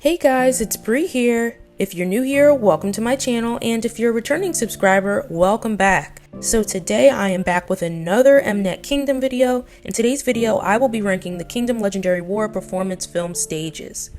Hey guys, it's Bree here. If you're new here, welcome to my channel, and if you're a returning subscriber, welcome back. So today I am back with another Mnet Kingdom video. In today's video, I will be ranking the Kingdom Legendary War performance film stages.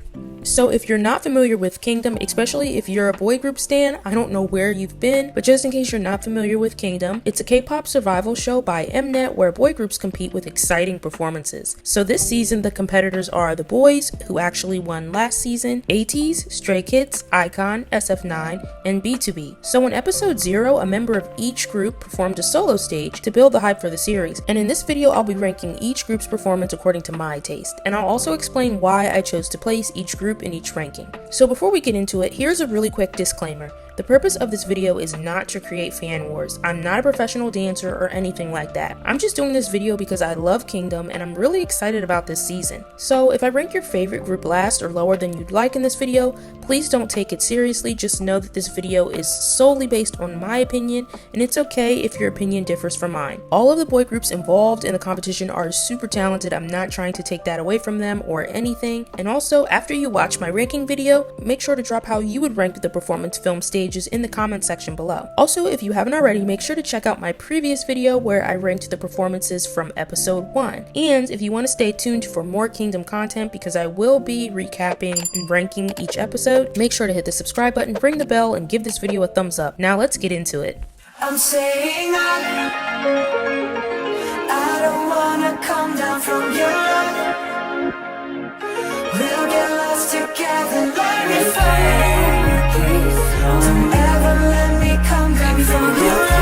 So if you're not familiar with Kingdom, especially if you're a boy group stan, I don't know where you've been, but just in case you're not familiar with Kingdom, it's a K-pop survival show by Mnet where boy groups compete with exciting performances. So this season, the competitors are the boys, who actually won last season, ateez, Stray Kids, ikon, SF9, and B2B. So in episode 0, a member of each group performed a solo stage to build the hype for the series. And in this video, I'll be ranking each group's performance according to my taste. And I'll also explain why I chose to place each group in each ranking. So before we get into it, here's a really quick disclaimer. The purpose of this video is not to create fan wars. I'm not a professional dancer or anything like that. I'm just doing this video because I love Kingdom and I'm really excited about this season. So if I rank your favorite group last or lower than you'd like in this video, please don't take it seriously. Just know that this video is solely based on my opinion, and it's okay if your opinion differs from mine. All of the boy groups involved in the competition are super talented. I'm not trying to take that away from them or anything. And also, after you watch my ranking video, make sure to drop how you would rank the performance film stages in the comment section below. Also, if you haven't already, make sure to check out my previous video where I ranked the performances from episode 1. And if you want to stay tuned for more Kingdom content, because I will be recapping and ranking each episode, make sure to hit the subscribe button, ring the bell, and give this video a thumbs up. Now let's get into it. I'm saying I don't wanna come down from your love. We'll get lost together like we fly. Don't ever let me come down from your love.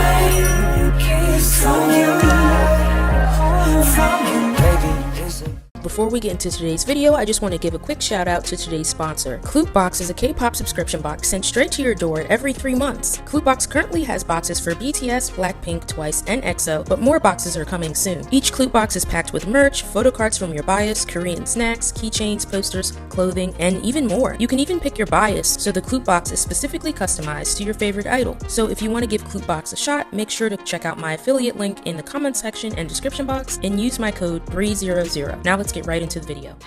From your love. From your baby, listen. Before we get into today's video, I just want to give a quick shout out to today's sponsor. Clutebox is a K-pop subscription box sent straight to your door every 3 months. Clutebox currently has boxes for BTS, Blackpink, Twice, and EXO, but more boxes are coming soon. Each Clutebox is packed with merch, photo cards from your bias, Korean snacks, keychains, posters, clothing, and even more. You can even pick your bias, so the Clutebox is specifically customized to your favorite idol. So if you want to give Clutebox a shot, make sure to check out my affiliate link in the comment section and description box and use my code BREE00. Now let's get right into the video.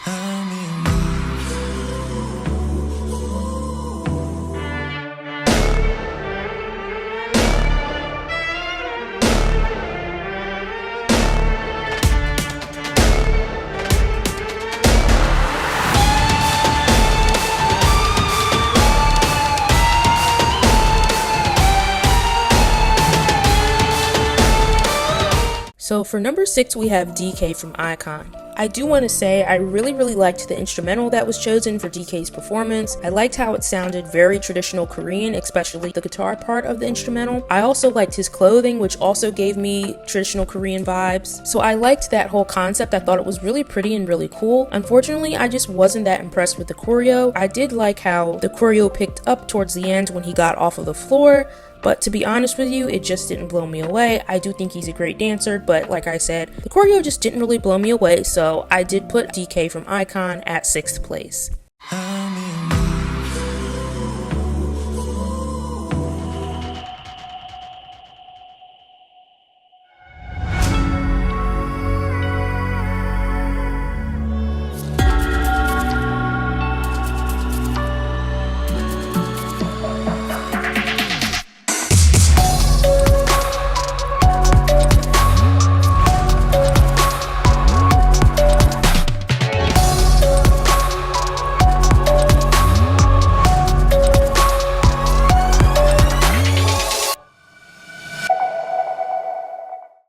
So for number 6, we have DK from ikon. I do want to say I really liked the instrumental that was chosen for DK's performance. I liked how it sounded very traditional Korean, especially the guitar part of the instrumental. I also liked his clothing, which also gave me traditional Korean vibes. So I liked that whole concept. I thought it was really pretty and really cool. Unfortunately, I just wasn't that impressed with the choreo. I did like how the choreo picked up towards the end when he got off of the floor. But to be honest with you, it just didn't blow me away. I do think he's a great dancer, but like I said, the choreo just didn't really blow me away, so I did put DK from ikon at 6th place.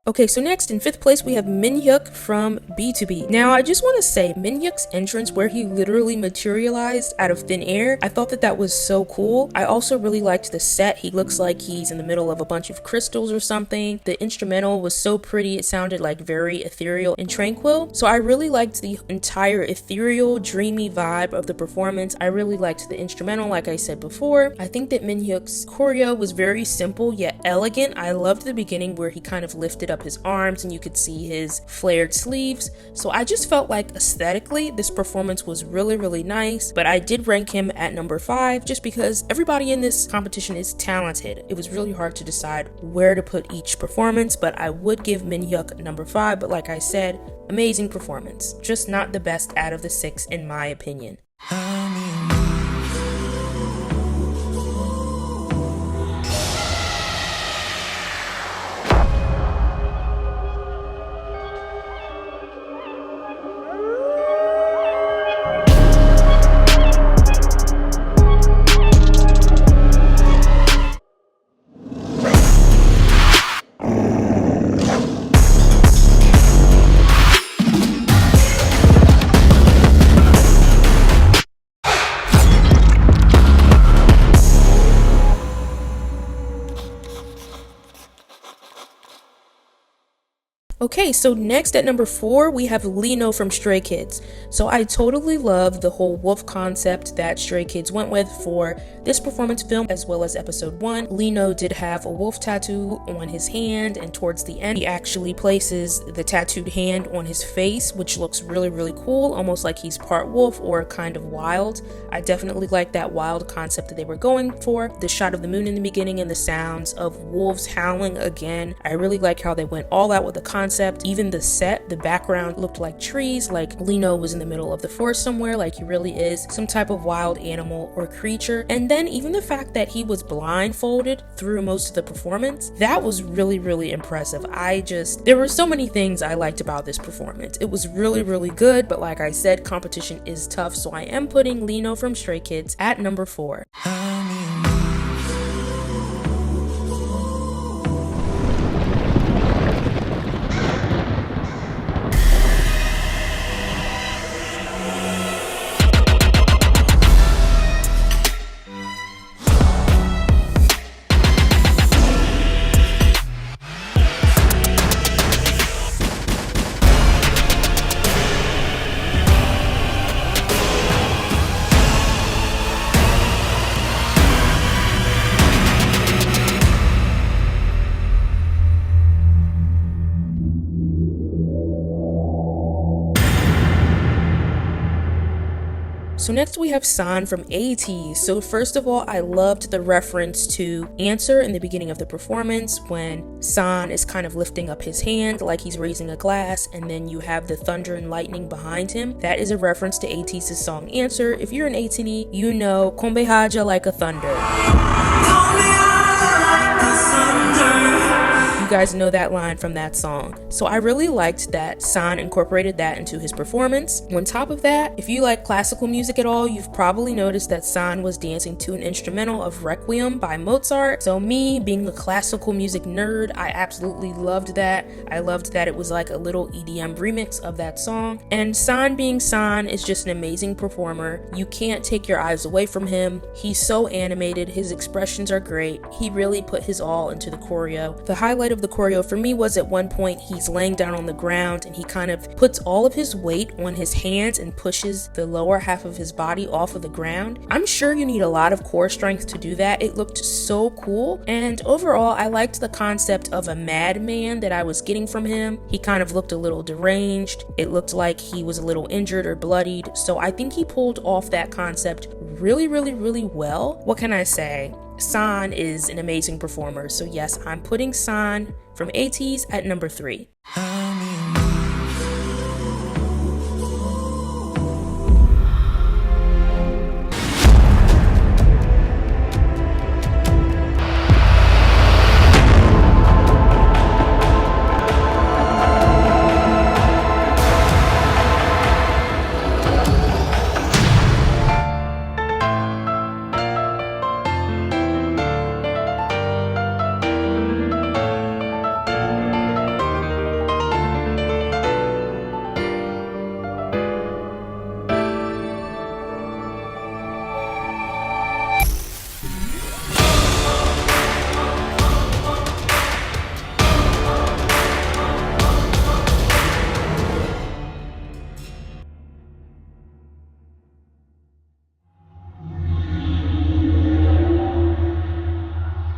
Okay, so next in 5th place we have Minhyuk from B2B. Now I just want to say Minhyuk's entrance where he literally materialized out of thin air, I thought that was so cool. I also really liked the set. He looks like he's in the middle of a bunch of crystals or something. The instrumental was so pretty. It sounded like very ethereal and tranquil. So I really liked the entire ethereal, dreamy vibe of the performance. I really liked the instrumental, like I said before. I think that Minhyuk's choreo was very simple yet elegant. I loved the beginning where he kind of lifted up his arms and you could see his flared sleeves. So I just felt like aesthetically this performance was really nice, but I did rank him at number 5 just because everybody in this competition is talented. It was really hard to decide where to put each performance, but I would give Minhyuk number 5, but like I said, amazing performance, just not the best out of the 6 in my opinion. Okay, so next at number 4, we have Leno from Stray Kids. So I totally love the whole wolf concept that Stray Kids went with for this performance film as well as episode 1. Leno did have a wolf tattoo on his hand, and towards the end he actually places the tattooed hand on his face, which looks really, really cool, almost like he's part wolf or kind of wild. I definitely like that wild concept that they were going for. The shot of the moon in the beginning and the sounds of wolves howling again. I really like how they went all out with the concept. Even the set, the background looked like trees, like Leno was in the middle of the forest somewhere, like he really is some type of wild animal or creature. And then even the fact that he was blindfolded through most of the performance, that was really, really impressive. There were so many things I liked about this performance. It was really, really good, but like I said, competition is tough, so I am putting Leno from Stray Kids at number 4. So next we have San from ateez. So first of all, I loved the reference to Answer in the beginning of the performance when San is kind of lifting up his hand like he's raising a glass, and then you have the thunder and lightning behind him. That is a reference to ateez's song Answer. If you're an ateez, you know Kombe Haja like a thunder. You guys know that line from that song. So I really liked that San incorporated that into his performance. On top of that, if you like classical music at all, you've probably noticed that San was dancing to an instrumental of Requiem by Mozart. So me, being a classical music nerd, I absolutely loved that. I loved that it was like a little EDM remix of that song. And San being San is just an amazing performer. You can't take your eyes away from him. He's so animated, his expressions are great. He really put his all into the choreo. The highlight of the choreo for me was at one point he's laying down on the ground and he kind of puts all of his weight on his hands and pushes the lower half of his body off of the ground. I'm sure you need a lot of core strength to do that. It looked so cool, and overall I liked the concept of a madman that I was getting from him. He kind of looked a little deranged. It looked like he was a little injured or bloodied, so I think he pulled off that concept really, really, really well. What can I say? San is an amazing performer, so yes, I'm putting San from ateez at number 3.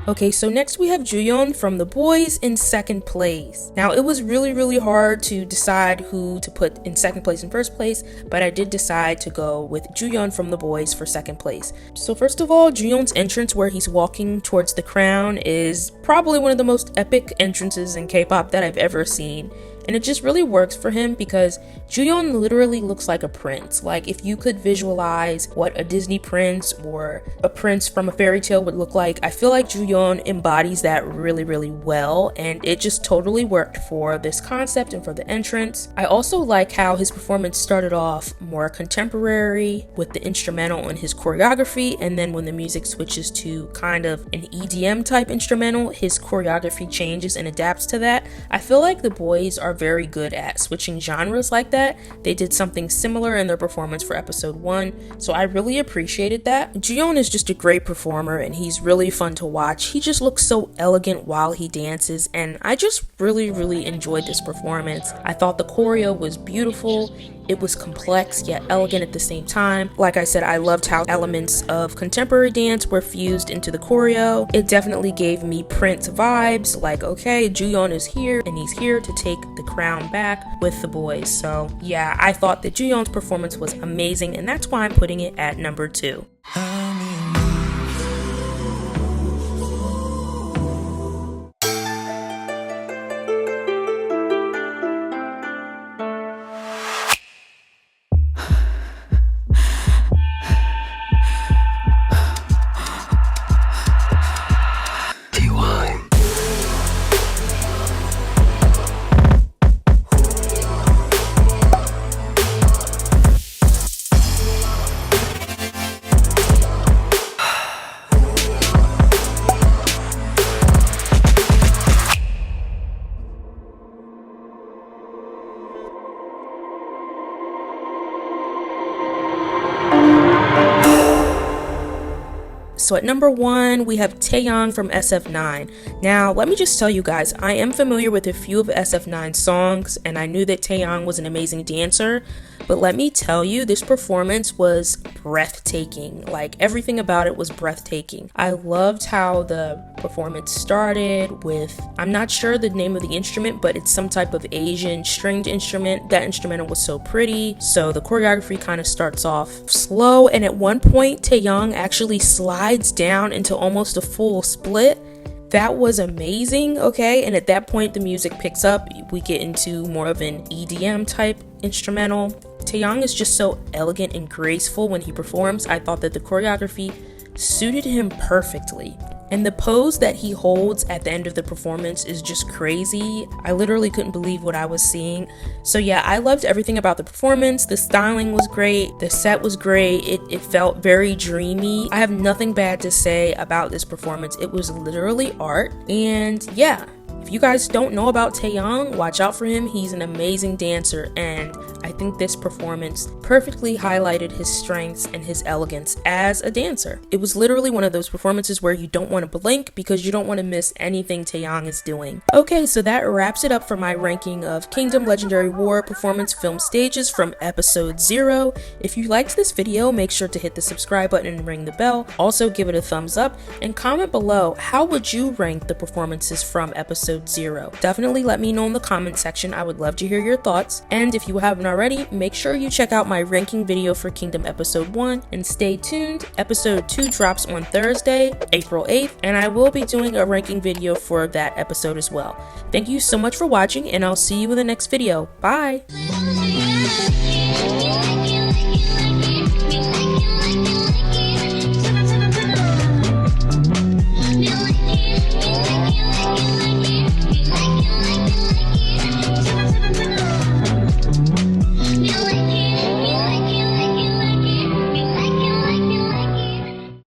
Okay, so next we have Juyeon from The Boys in second place. Now, it was really, really hard to decide who to put in second place and first place, but I did decide to go with Juyeon from The Boys for second place. So first of all, Juyeon's entrance where he's walking towards the crown is probably one of the most epic entrances in K-pop that I've ever seen. And it just really works for him because Juyeon literally looks like a prince. Like, if you could visualize what a Disney prince or a prince from a fairy tale would look like, I feel like Juyeon embodies that really, really well, and it just totally worked for this concept and for the entrance. I also like how his performance started off more contemporary with the instrumental and his choreography, and then when the music switches to kind of an EDM type instrumental, his choreography changes and adapts to that. I feel like The Boys are are very good at switching genres like that. They did something similar in their performance for episode 1, so I really appreciated that. Juyeon is just a great performer and he's really fun to watch. He just looks so elegant while he dances, and I just really enjoyed this performance. I thought the choreo was beautiful. It was complex yet elegant at the same time. Like I said, I loved how elements of contemporary dance were fused into the choreo. It definitely gave me Prince vibes, like, okay, Juyeon is here and he's here to take the crown back with the boys. So yeah, I thought that Juyeon's performance was amazing, and that's why I'm putting it at number 2. So at number 1, we have Taeyong from SF9. Now, let me just tell you guys, I am familiar with a few of SF9's songs, and I knew that Taeyong was an amazing dancer, but let me tell you, this performance was breathtaking. Like, everything about it was breathtaking. I loved how the performance started with, I'm not sure the name of the instrument, but it's some type of Asian stringed instrument. That instrumental was so pretty. So the choreography kind of starts off slow, and at one point, Taeyong actually slides down into almost a full split. That was amazing, okay? And at that point, the music picks up. We get into more of an EDM type instrumental. Taeyong is just so elegant and graceful when he performs. I thought that the choreography suited him perfectly. And the pose that he holds at the end of the performance is just crazy. I literally couldn't believe what I was seeing. So yeah, I loved everything about the performance. The styling was great. The set was great. It felt very dreamy. I have nothing bad to say about this performance. It was literally art. And yeah, if you guys don't know about Taeyong, watch out for him. He's an amazing dancer, and I think this performance perfectly highlighted his strengths and his elegance as a dancer. It was literally one of those performances where you don't want to blink because you don't want to miss anything Taeyong is doing. Okay, so that wraps it up for my ranking of Kingdom Legendary War performance film stages from episode 0. If you liked this video, make sure to hit the subscribe button and ring the bell. Also give it a thumbs up and comment below, how would you rank the performances from episode 0? Definitely let me know in the comment section. I would love to hear your thoughts. And if you haven't already, make sure you check out my ranking video for Kingdom episode 1, and stay tuned. Episode 2 drops on Thursday, April 8th, and I will be doing a ranking video for that episode as well. Thank you so much for watching, and I'll see you in the next video. Bye!